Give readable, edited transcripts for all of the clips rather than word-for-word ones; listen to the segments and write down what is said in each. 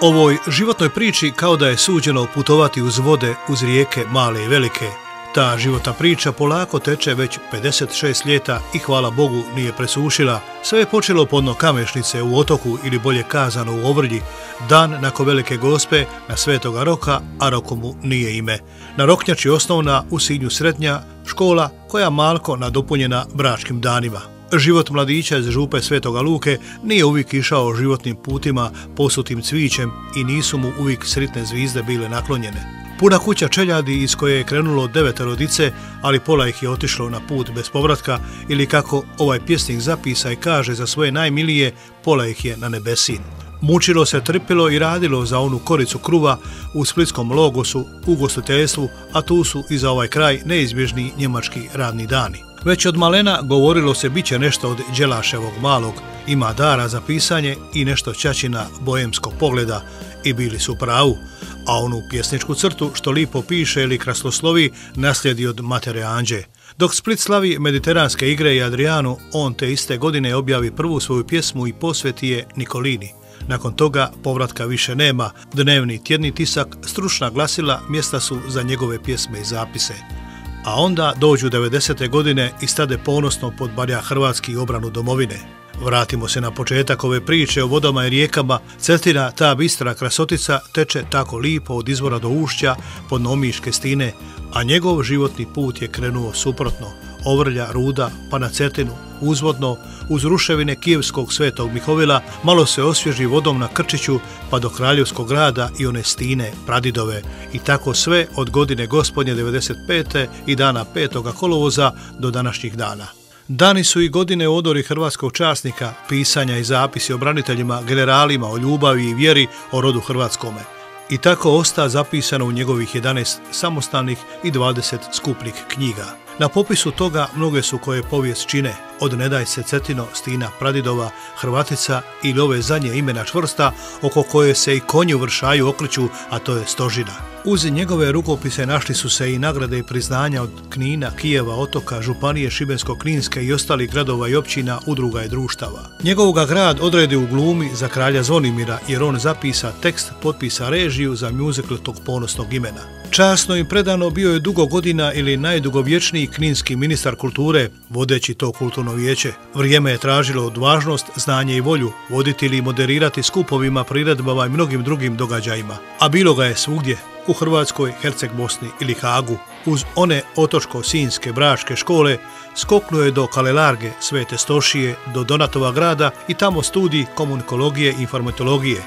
Ovoj životnoj priči kao da je suđeno putovati uz vode, uz rijeke male i velike. Ta životna priča polako teče već 56 ljeta i hvala Bogu nije presušila. Sve je počelo podno Kamešnice u Otoku ili bolje kazano u Ovrlji, dan nakon Velike Gospe na Svetoga Roka, a Roko mu nije ime. Na Roknjači osnovna, u Sinju srednja škola koja malko nadopunjena bračkim danima. Život mladića iz župe Svetoga Luke nije uvijek išao životnim putima posutim cvićem i nisu mu uvijek sritne zvizde bile naklonjene. Puna kuća čeljadi iz koje je krenulo 9 dice, ali pola ih je otišlo na put bez povratka ili kako ovaj pjesnik zapisa i kaže za svoje najmilije, pola ih je na nebesin. Mučilo se, trpilo i radilo za onu koricu kruva u splitskom Logosu, u ugostiteljstvu, a tu su i za ovaj kraj neizbježni njemački radni dani. Već od malena govorilo se biće nešto od Đelaševog malog, ima dara za pisanje i nešto ćaćina boemskog pogleda i bili su pravu, a onu pjesničku crtu što lipo piše ili krasnoslovi naslijedi od matere Anđe. Dok Split slavi mediteranske igre i Adrianu, on te iste godine objavi prvu svoju pjesmu i posveti je Nikolini. Nakon toga povratka više nema, dnevni tjedni tisak, stručna glasila mjesta su za njegove pjesme i zapise. A onda dođu 90. godine i stade ponosno podbarja hrvatski obranu domovine. Vratimo se na početak ove priče o vodama i rijekama. Cetina, ta bistra krasotica, teče tako lipo od izvora do ušća pod Omiške stine, a njegov životni put je krenuo suprotno. Ovrlja, Ruda, pa na Cetinu, uzvodno, uz ruševine Kijevskog Svetog Mihovila, malo se osvježi vodom na Krčiću, pa do Kraljevskog grada i one stine, Pradidove, i tako sve od godine gospodnje 95. i dana 5. kolovoza do današnjih dana. Dani su i godine u odori hrvatskog časnika, pisanja i zapisi o braniteljima, generalima, o ljubavi i vjeri, o rodu hrvatskome. I tako osta zapisano u njegovih 11 samostalnih i 20 skupnih knjiga. Na popisu toga mnoge su koje povijest čine, od Nedaj se Cetino, Stina Pradidova, Hrvatica ili ove zadnje imena čvrsta oko koje se i konji uvršaju okliču, a to je Stožina. Uz njegove rukopise našli su se i nagrade i priznanja od Knina, Kijeva, Otoka, Županije Šibensko-kninske i ostalih gradova i općina, udruga i društava. Njegovoga grad odredi u glumi za kralja Zvonimira jer on zapisa tekst, potpisa režiju za mjuzikl tog ponosnog imena. Časno i predano bio je dugo godina ili najdugovječniji kninski ministar kulture, vodeći to kulturno vijeće. Vrijeme je tražilo odvažnost, znanje i volju, voditi ili moderirati skupovima, priredbama i mnogim drugim događajima. A bilo ga je svugdje, u Hrvatskoj, Herceg Bosni ili Hagu. Uz one otočko-sinjske bračke škole skoknuo je do Kalelarge, Svete Stošije, do Donatova grada i tamo studij komunikologije i informatologije.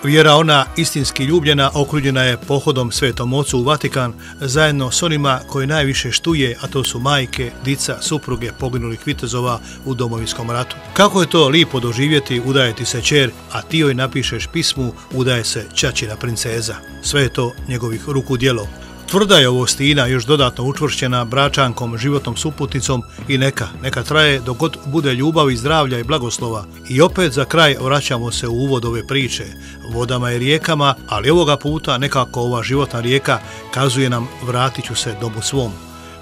Vjera ona istinski ljubljena okružena je pohodom Svetom Ocu u Vatikan zajedno s onima koji najviše štuje, a to su majke, dica, supruge poginulih vitezova u Domovinskom ratu. Kako je to lipo doživjeti, udaje ti se ćer, a ti joj napišeš pismu, udaje se ćaćina princeza. Sve je to njegovih ruku djelo. Tvrda je ovo Stina još dodatno učvršćena bračankom, životnom suputnicom i neka traje dok god bude ljubavi, zdravlja i blagoslova. I opet za kraj vraćamo se u uvod ove priče, vodama i rijekama, ali ovoga puta nekako ova životna rijeka kazuje nam vratit ću se domu svom.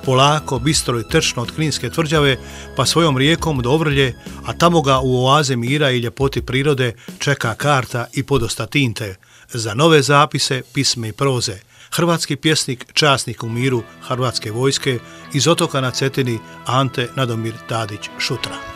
Polako, bistro i tečno od Kninske tvrđave, pa svojom rijekom do Ovrlje, a tamo ga u oaze mira i ljepoti prirode čeka karta i podosta tinte za nove zapise, pisme i proze. Hrvatski pjesnik, časnik u miru Hrvatske vojske, iz Otoka na Cetini, Ante Nadomir Tadić Šutra.